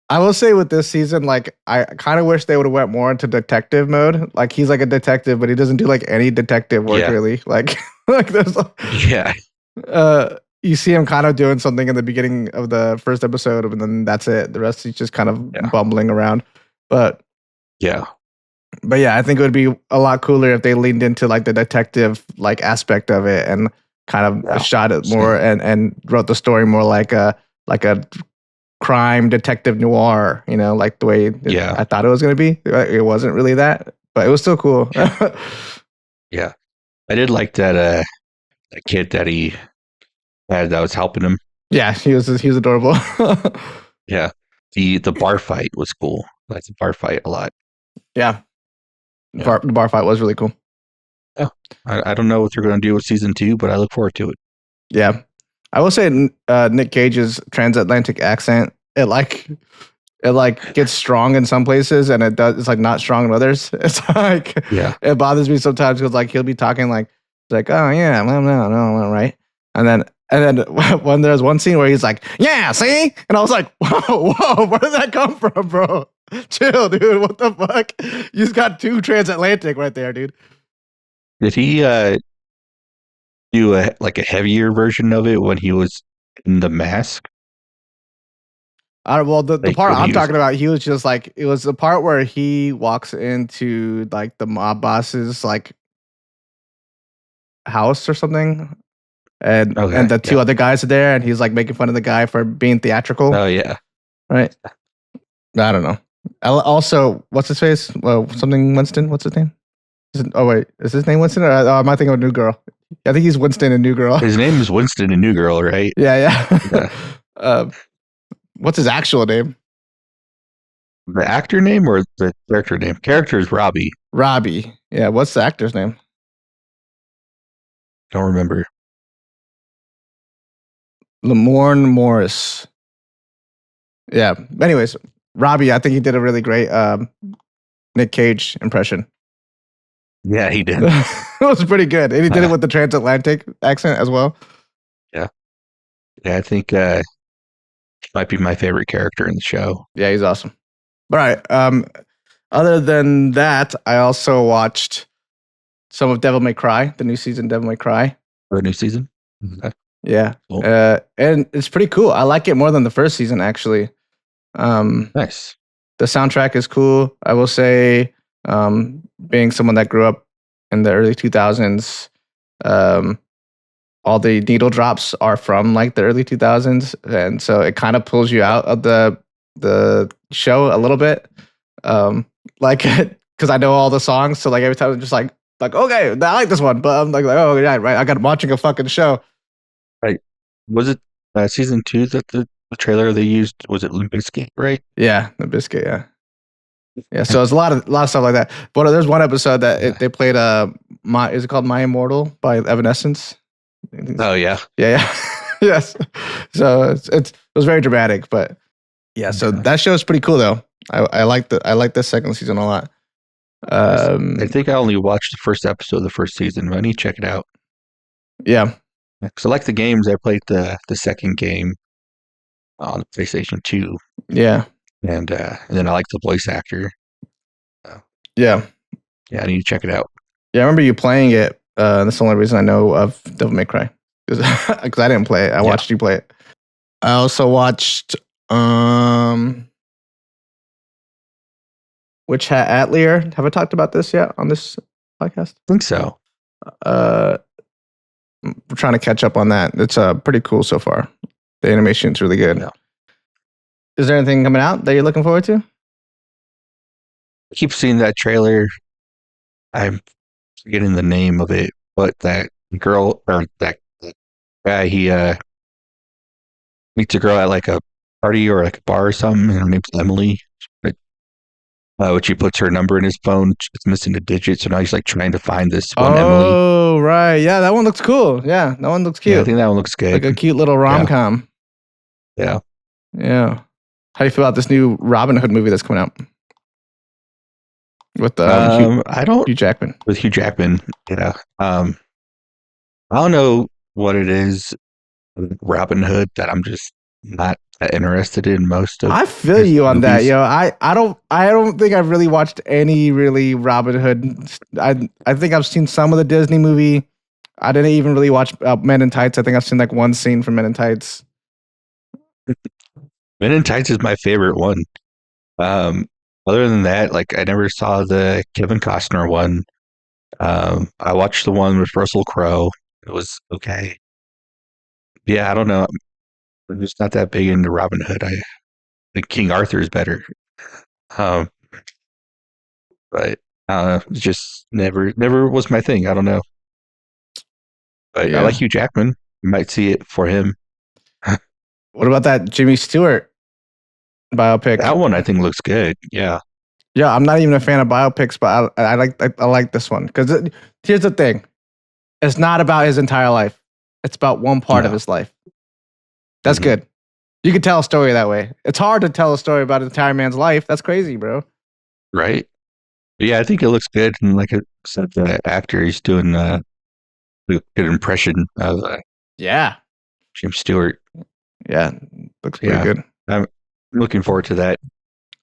I will say with this season, like I kind of wish they would have went more into detective mode. Like he's like a detective, but he doesn't do like any detective work really. Like there's you see him kind of doing something in the beginning of the first episode, and then that's it. The rest he's just kind of bumbling around. But yeah, I think it would be a lot cooler if they leaned into like the detective like aspect of it and kind of shot it more and wrote the story more like a crime detective noir, like the way I thought it was going to be. It wasn't really that, but it was still cool. Yeah. I did like that kid that he had that was helping him. Yeah, he was adorable. Yeah. The bar fight was cool. I liked the bar fight a lot. Yeah. The bar fight was really cool. Yeah. I don't know what they're going to do with season 2, but I look forward to it. Yeah. I will say Nick Cage's transatlantic accent, it gets strong in some places and it's like not strong in others. It's like it bothers me sometimes because like he'll be talking like oh yeah, no, right? And then when there's one scene where he's like, yeah, see? And I was like, whoa, where did that come from, bro? Chill, dude. What the fuck? You just got 2 transatlantic right there, dude. Did he do a heavier version of it when he was in the mask? Well, the part I'm talking about, he was just like, it was the part where he walks into like the mob boss's like house or something, and the 2 other guys are there, and he's like making fun of the guy for being theatrical. Oh yeah, right. I don't know. Also, what's his face? Something Winston. What's his name? Is his name Winston? Or am I thinking of New Girl? I think he's Winston in New Girl. His name is Winston in New Girl, right? Yeah. What's his actual name? The actor name or the character name? Character is Robbie. Robbie. Yeah. What's the actor's name? Don't remember. Lamorne Morris. Yeah. Anyways, Robbie, I think he did a really great Nick Cage impression. Yeah, he did. It was pretty good. And he did it with the transatlantic accent as well. Yeah. Yeah, I think might be my favorite character in the show. Yeah, he's awesome. All right. Other than that, I also watched some of Devil May Cry, the new season Devil May Cry. The new season? Okay. Yeah. Cool. And it's pretty cool. I like it more than the first season, actually. Nice. The soundtrack is cool. I will say, being someone that grew up in the early 2000s, all the needle drops are from like the early 2000s. And so it kind of pulls you out of the show a little bit. Because I know all the songs. So like every time I'm just like, okay, I like this one. But I'm like, oh, yeah, right. I got watching a fucking show. Right. Was it season 2 that the trailer they used? Was it Limp Bizkit, right? Yeah, Limp Bizkit, yeah. Yeah, so it's a lot of stuff like that. But there's one episode that they played is it called My Immortal by Evanescence? Oh yeah. Yeah. Yes. So it was very dramatic, but yeah, so that show is pretty cool though. I like the second season a lot. I think I only watched the first episode of the first season, but I need to check it out. Yeah. Because I like the games. I played the second game on the PlayStation 2. Yeah. And then I like the voice actor. Yeah. Yeah, I need to check it out. Yeah, I remember you playing it. That's the only reason I know of Devil May Cry. Because I didn't play it. I watched you play it. I also watched Witch Hat Atelier. Have I talked about this yet on this podcast? I think so. I'm trying to catch up on that. It's pretty cool so far. The animation's really good. Yeah. Is there anything coming out that you're looking forward to? I keep seeing that trailer. I'm forgetting the name of it, but that girl or that guy, he meets a girl at like a party or like a bar or something, and her name's Amélie. But which he puts her number in his phone. It's missing a digit, so now he's like trying to find this one Amélie. Oh, right. Yeah, that one looks cool. Yeah, that one looks cute. Yeah, I think that one looks good. Like a cute little rom-com. Yeah. Yeah. How do you feel about this new Robin Hood movie that's coming out? With Hugh Jackman. With Hugh Jackman, yeah. I don't know what it is with Robin Hood that I'm just not that interested in most of. I feel you on that, movies. yo. I don't think I've really watched any really Robin Hood. I think I've seen some of the Disney movie. I didn't even really watch Men in Tights. I think I've seen like one scene from Men in Tights. Men in Tights is my favorite one. Other than that, like I never saw the Kevin Costner one. I watched the one with Russell Crowe. It was okay. Yeah, I don't know. I'm just not that big into Robin Hood. I think King Arthur is better. But just never was my thing. I don't know. But I like Hugh Jackman. You might see it for him. What about that Jimmy Stewart biopic? That one I think looks good. Yeah. Yeah, I'm not even a fan of biopics, but I like this one because here's the thing: it's not about his entire life; it's about one part of his life. That's good. You can tell a story that way. It's hard to tell a story about an entire man's life. That's crazy, bro. Right. But yeah, I think it looks good, and like I said, the actor he's doing a good impression of Jim Stewart. Yeah, looks pretty good. I'm looking forward to that.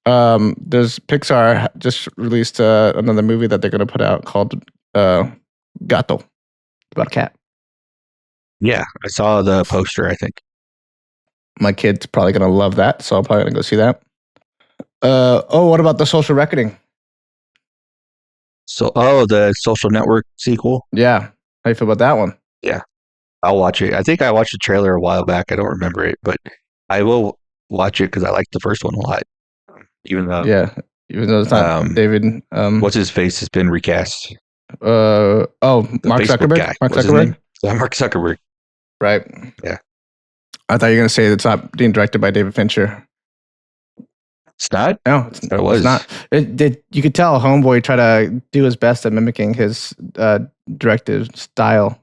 There's Pixar just released another movie that they're going to put out called Gatto, about a cat. Yeah, I saw the poster, I think. My kid's probably going to love that, so I'm probably going to go see that. What about The Social Reckoning? The Social Network sequel? Yeah. How do you feel about that one? Yeah, I'll watch it. I think I watched the trailer a while back. I don't remember it, but I will watch it because I liked the first one a lot. Even though it's not David. What's his face has been recast. Mark Zuckerberg. Guy. Mark Zuckerberg. Mark Zuckerberg. Right. Yeah. I thought you were going to say it's not being directed by David Fincher. It's not? No, it was. It's not. You could tell Homeboy tried to do his best at mimicking his directive style,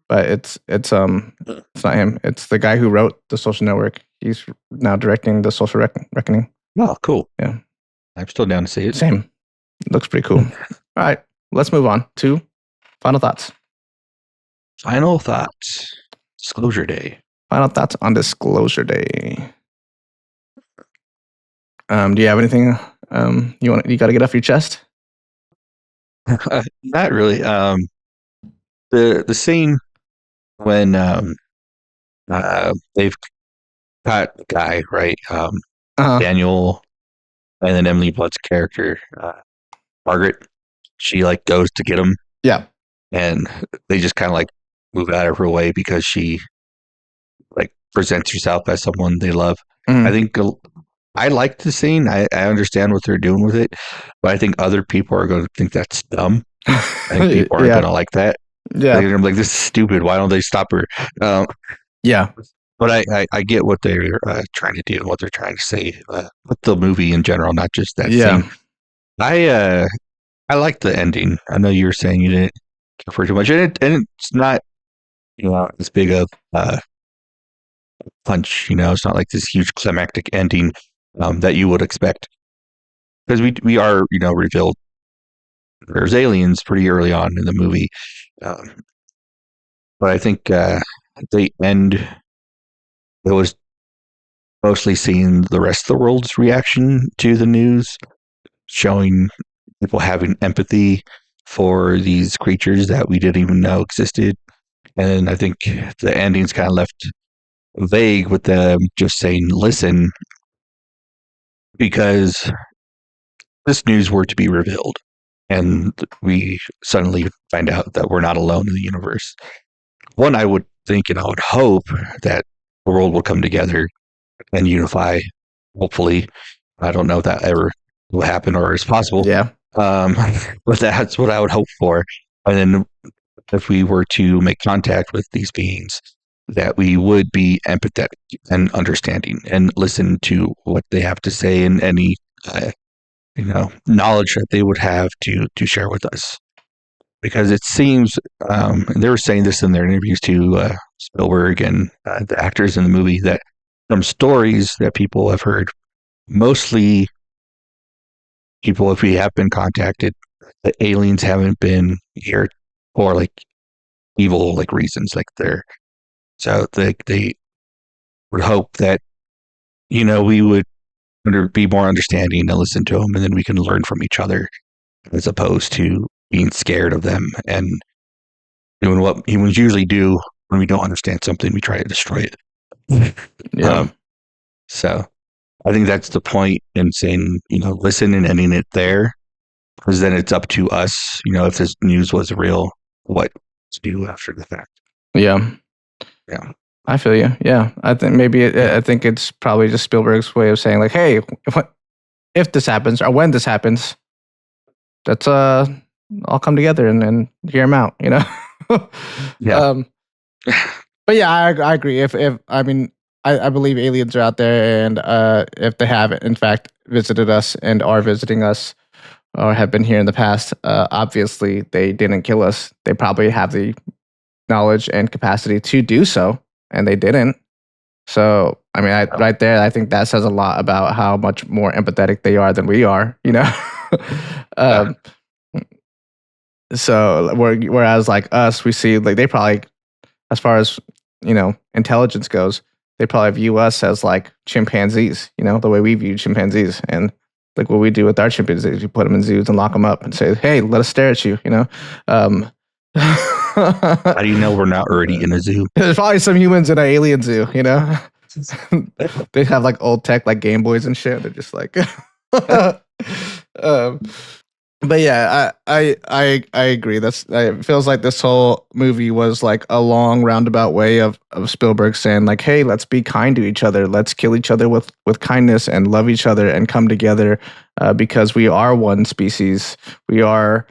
but it's not him. It's the guy who wrote The Social Network. He's now directing The Social Reckoning. Oh, cool. Yeah. I'm still down to see it. Same. Looks pretty cool. All right. Let's move on to final thoughts. Final thoughts. Disclosure Day. Final thoughts on Disclosure Day. Do you have anything you got to get off your chest? Not really. The scene when they've got the guy, right? Daniel, and then Emily Blunt's character, Margaret, she like goes to get him. Yeah. And they just kind of like move out of her way because she like presents herself as someone they love. I think I like the scene. I understand what they're doing with it, but I think other people are going to think that's dumb. I think people aren't going to like that. Yeah. They're going to be like, this is stupid. Why don't they stop her? Yeah. But I get what they're trying to do and what they're trying to say with the movie in general, not just that scene. I like the ending. I know you were saying you didn't care for it too much, and it's not as big of punch. It's not like this huge climactic ending that you would expect, because we are revealed there's aliens pretty early on in the movie, but I think the end, it was mostly seeing the rest of the world's reaction to the news, showing people having empathy for these creatures that we didn't even know existed. And I think the ending's kind of left vague with them just saying, listen, because this news were to be revealed and we suddenly find out that we're not alone in the universe. one, I would think and I would hope that the world will come together and unify. Hopefully, I don't know if that ever will happen or is possible. Yeah. But that's what I would hope for. And then if we were to make contact with these beings, that we would be empathetic and understanding and listen to what they have to say and any knowledge that they would have to share with us. Because it seems, and they were saying this in their interviews to Spielberg and the actors in the movie, that from stories that people have heard, mostly people, if we have been contacted, the aliens haven't been here for like evil like reasons, like they would hope that we would be more understanding and listen to them, and then we can learn from each other as opposed to being scared of them and doing what humans usually do when we don't understand something. We try to destroy it. Yeah. So I think that's the point in saying, listen and ending it there, because then it's up to us, if this news was real, what to do after the fact. Yeah. Yeah. I feel you. Yeah. I think I think it's probably just Spielberg's way of saying like, hey, if this happens or when this happens, let's all come together and hear him out, Yeah. But yeah, I agree. If I mean, I believe aliens are out there, and if they have in fact visited us and are visiting us or have been here in the past, obviously they didn't kill us. They probably have the knowledge and capacity to do so, and they didn't. So, I mean, right there, I think that says a lot about how much more empathetic they are than we are, So, whereas like us, we see like they probably, as far as intelligence goes, they probably view us as like chimpanzees, the way we view chimpanzees, and like what we do with our chimpanzees, we put them in zoos and lock them up and say, "Hey, let us stare at you," How do you know we're not already in a zoo? There's probably some humans in an alien zoo, They have like old tech, like Game Boys and shit. They're just like, but yeah, I agree. It feels like this whole movie was like a long roundabout way of Spielberg saying like, hey, let's be kind to each other. Let's kill each other with kindness and love each other and come together because we are one species. We are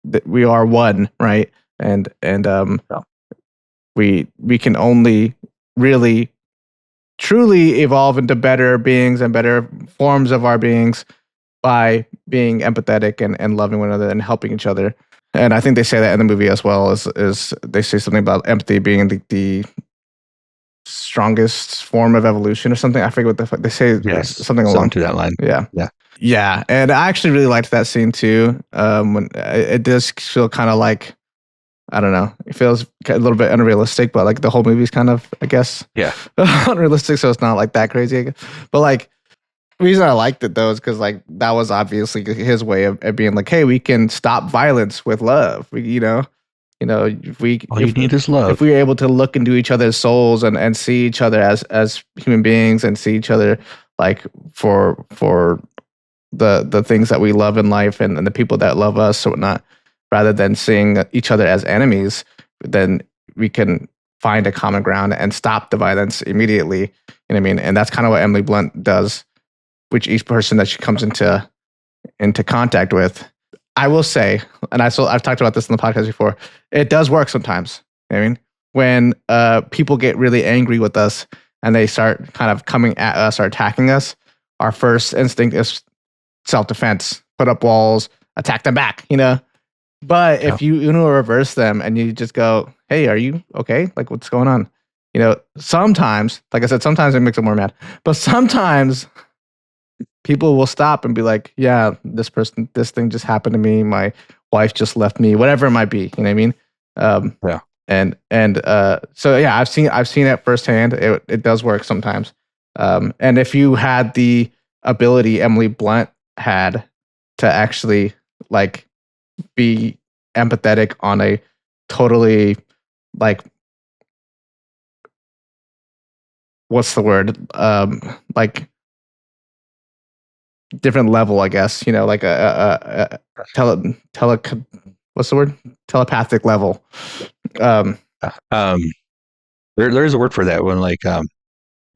one, right? And we can only really truly evolve into better beings and better forms of our beings by being empathetic and loving one another and helping each other. And I think they say that in the movie as well, is they say something about empathy being the strongest form of evolution or something. I forget what the fuck they say. Yes, something along to that line. Yeah. And I actually really liked that scene too. When it does feel kind of like, I don't know, it feels a little bit unrealistic, but like the whole movie's kind of, I guess, unrealistic. So it's not like that crazy, I guess. But like, the reason I liked it though is because like that was obviously his way of being like, hey, we can stop violence with love. All you need is love. If we were able to look into each other's souls and see each other as human beings and see each other like for the things that we love in life and the people that love us or whatnot, rather than seeing each other as enemies, then we can find a common ground and stop the violence immediately. You know what I mean? And that's kind of what Emily Blunt does, which each person that she comes into contact with. I will say, and I've talked about this in the podcast before, it does work sometimes. You know what I mean? When people get really angry with us and they start kind of coming at us or attacking us, our first instinct is self-defense, put up walls, attack them back, But if you reverse them and you just go, hey, are you okay? Like, what's going on? Sometimes, like I said, sometimes it makes them more mad. But sometimes people will stop and be like, yeah, this thing just happened to me. My wife just left me, whatever it might be. You know what I mean? So yeah, I've seen it firsthand. It does work sometimes. And if you had the ability Emily Blunt had to actually like be empathetic on a totally like, what's the word? Like different level, I guess, like a what's the word? Telepathic level. There is a word for that when like you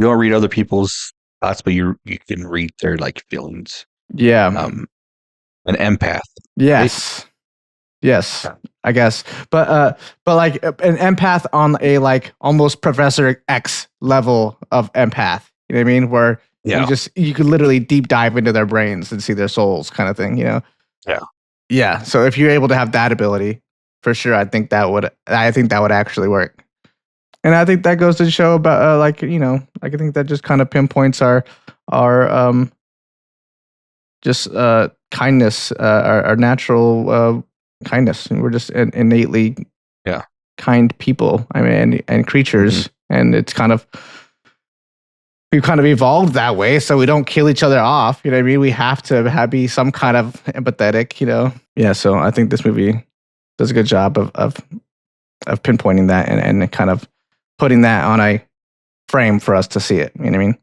don't read other people's thoughts, but you can read their like feelings. Yeah. An empath. Yes. Yes, I guess. But like an empath on a like almost Professor X level of empath. You know what I mean? Where you could literally deep dive into their brains and see their souls kind of thing, you know? Yeah. Yeah. So if you're able to have that ability, for sure, I think that would actually work. And I think that goes to show about like, you know, like I think that just kind of pinpoints our just kindness, our natural kindness, and we're just innately kind people. I mean, and creatures, and it's kind of we've kind of evolved that way, so we don't kill each other off. You know what I mean? We have to be some kind of empathetic. You know? Yeah. So I think this movie does a good job of pinpointing that and kind of putting that on a frame for us to see it. You know what I mean?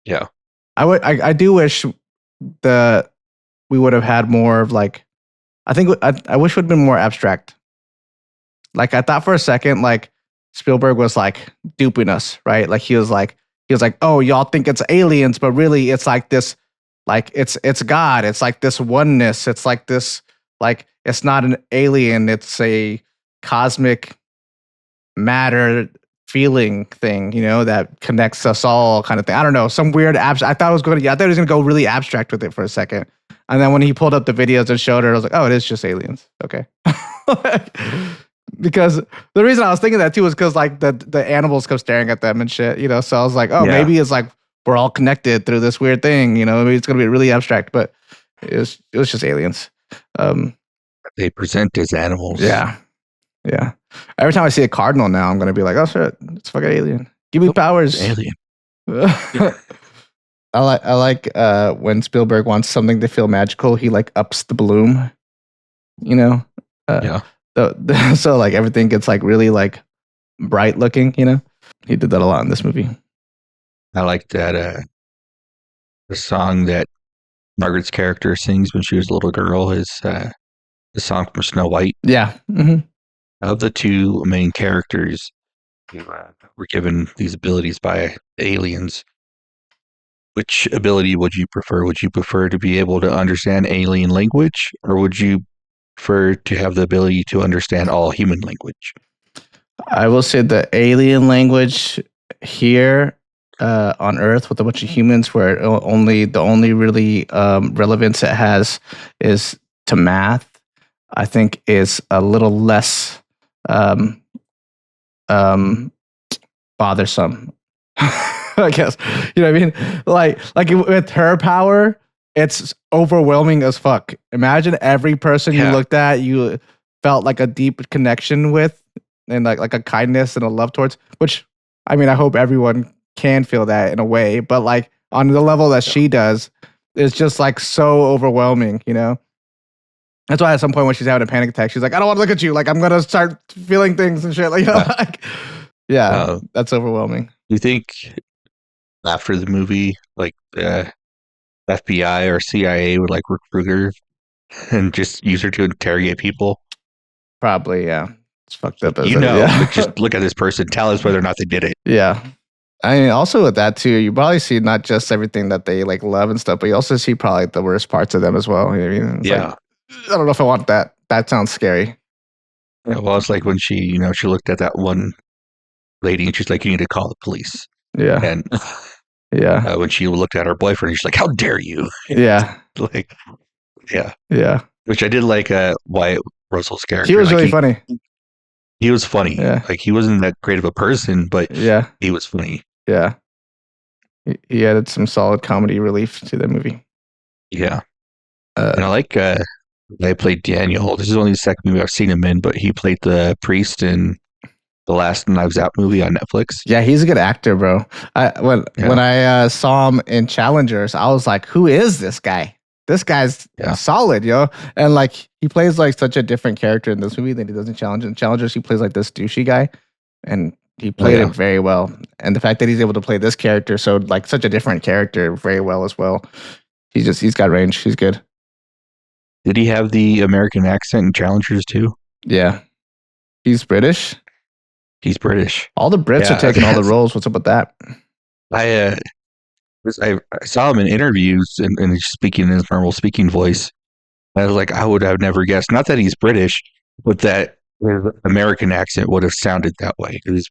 Yeah. I do wish we would have had more of like. I think I wish it would have been more abstract. Like I thought for a second, like Spielberg was like duping us, right? Like he was like, oh, y'all think it's aliens, but really it's like this, like it's God. It's like this oneness. It's like this, like it's not an alien. It's a cosmic matter feeling thing, you know, that connects us all, kind of thing. I don't know, some weird abstract. I thought he was gonna go really abstract with it for a second. And then when he pulled up the videos and showed her, I was like, oh, it is just aliens. Okay. Because the reason I was thinking that too was because like the animals kept staring at them and shit, you know? So I was like, oh, maybe it's like we're all connected through this weird thing, you know? Maybe it's going to be really abstract, but it was just aliens. They present as animals. Yeah. Yeah. Every time I see a cardinal now, I'm going to be like, oh, shit, it's fucking alien. Give me powers. Alien. I like when Spielberg wants something to feel magical, he like ups the bloom, you know? So like everything gets like really like bright looking, you know? He did that a lot in this movie. I like that the song that Margaret's character sings when she was a little girl is the song from Snow White. Yeah. Mm-hmm. Of the two main characters who were given these abilities by aliens, which ability would you prefer? Would you prefer to be able to understand alien language, or would you prefer to have the ability to understand all human language? I will say the alien language here on Earth with a bunch of humans, where the only really relevance it has is to math, I think is a little less bothersome. I guess, you know what I mean? Like with her power, it's overwhelming as fuck. Imagine every person you looked at, you felt like a deep connection with, and like a kindness and a love towards. Which, I mean, I hope everyone can feel that in a way, but like on the level that she does, it's just like so overwhelming, you know? That's why at some point when she's having a panic attack, she's like, I don't want to look at you. Like, I'm gonna start feeling things and shit. Like, you know, like, that's overwhelming. Do you think after the movie, like the FBI or CIA would like recruit her and just use her to interrogate people? Probably, yeah. It's fucked up. But just look at this person. Tell us whether or not they did it. Yeah. I mean, also with that too, you probably see not just everything that they like love and stuff, but you also see probably the worst parts of them as well. You know what I mean? It's like, I don't know if I want that. That sounds scary. Yeah, well, it's like when she looked at that one lady and she's like, you need to call the police. Yeah. And when she looked at her boyfriend, she's like, how dare you? Yeah. Like, yeah. Yeah. Which I did like Wyatt Russell's character. He was really funny. He was funny. Yeah. Like, he wasn't that great of a person, but he was funny. Yeah. He added some solid comedy relief to the movie. Yeah. And I like they played Daniel. This is only the second movie I've seen him in, but he played the priest in the last Knives Out movie on Netflix. Yeah, he's a good actor, bro. When I saw him in Challengers, I was like, who is this guy? This guy's solid, yo. And like, he plays like such a different character in this movie than he does in Challengers. In Challengers, he plays like this douchey guy, and he played it very well. And the fact that he's able to play this character, so like such a different character, very well as well. He's got range. He's good. Did he have the American accent in Challengers too? Yeah. He's British. He's British. All the Brits are taking all the roles. What's up with that? I saw him in interviews and he's speaking in his normal speaking voice. I was like, I would have never guessed. Not that he's British, but that his American accent would have sounded that way. It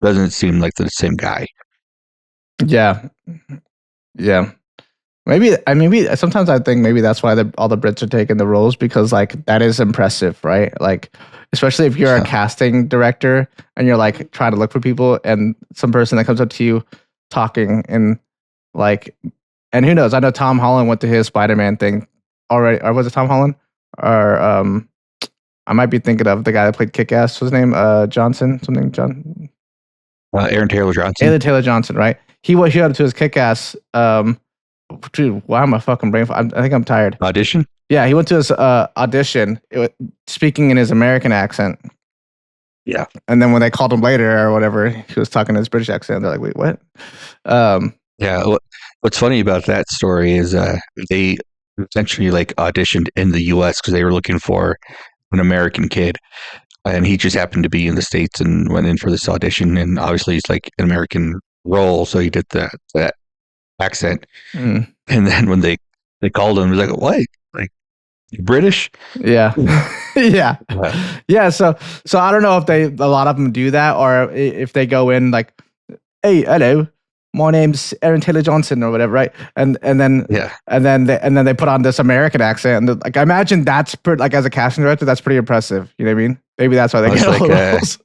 doesn't seem like the same guy. Yeah. Yeah. Maybe sometimes I think maybe that's why all the Brits are taking the roles, because like that is impressive, right? Like, especially if you're a casting director and you're like trying to look for people, and some person that comes up to you talking and like, and who knows? I know Tom Holland went to his Spider-Man thing already, or was it Tom Holland? Or I might be thinking of the guy that played Kick-Ass. What's his name? Johnson, something John. Aaron Taylor Johnson. Aaron Taylor Johnson, right? He went up to his Kick-Ass. Dude, why am I fucking brain? I think I'm tired. Audition? Yeah, he went to his audition, speaking in his American accent. Yeah. And then when they called him later or whatever, he was talking in his British accent. They're like, wait, what? Yeah. What's funny about that story is they essentially like auditioned in the U.S. because they were looking for an American kid. And he just happened to be in the States and went in for this audition. And obviously, it's like an American role. So he did that accent. Mm. And then when they called him, he was like, what? Like, you British? Yeah. Yeah. Yeah. So I don't know if a lot of them do that, or if they go in like, hey, hello, my name's Aaron Taylor Johnson or whatever, right? And then they put on this American accent, and like I imagine that's like as a casting director, that's pretty impressive. You know what I mean? Maybe that's why they get all the roles.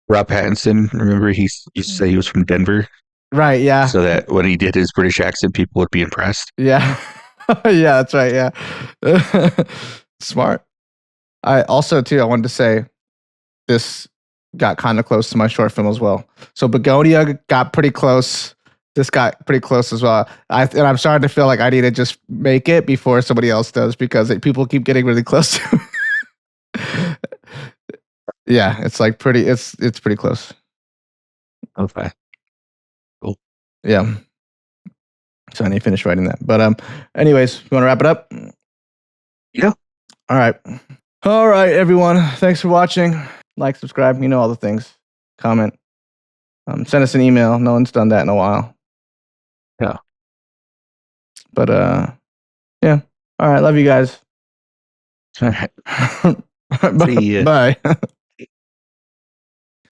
Rob Pattinson, remember he used to say he was from Denver, right? Yeah. So that when he did his British accent, people would be impressed. Yeah, yeah, that's right. Yeah, smart. I also too, I wanted to say this got kind of close to my short film as well. So Begonia got pretty close. This got pretty close as well. And I'm starting to feel like I need to just make it before somebody else does, because people keep getting really close to it. Yeah, it's like it's pretty close. Okay. Cool. Yeah. So I need to finish writing that. But anyways, you want to wrap it up? Yeah. All right. All right, everyone. Thanks for watching. Like, subscribe, all the things. Comment. Send us an email. No one's done that in a while. Yeah. But yeah. All right, love you guys. All right. Bye.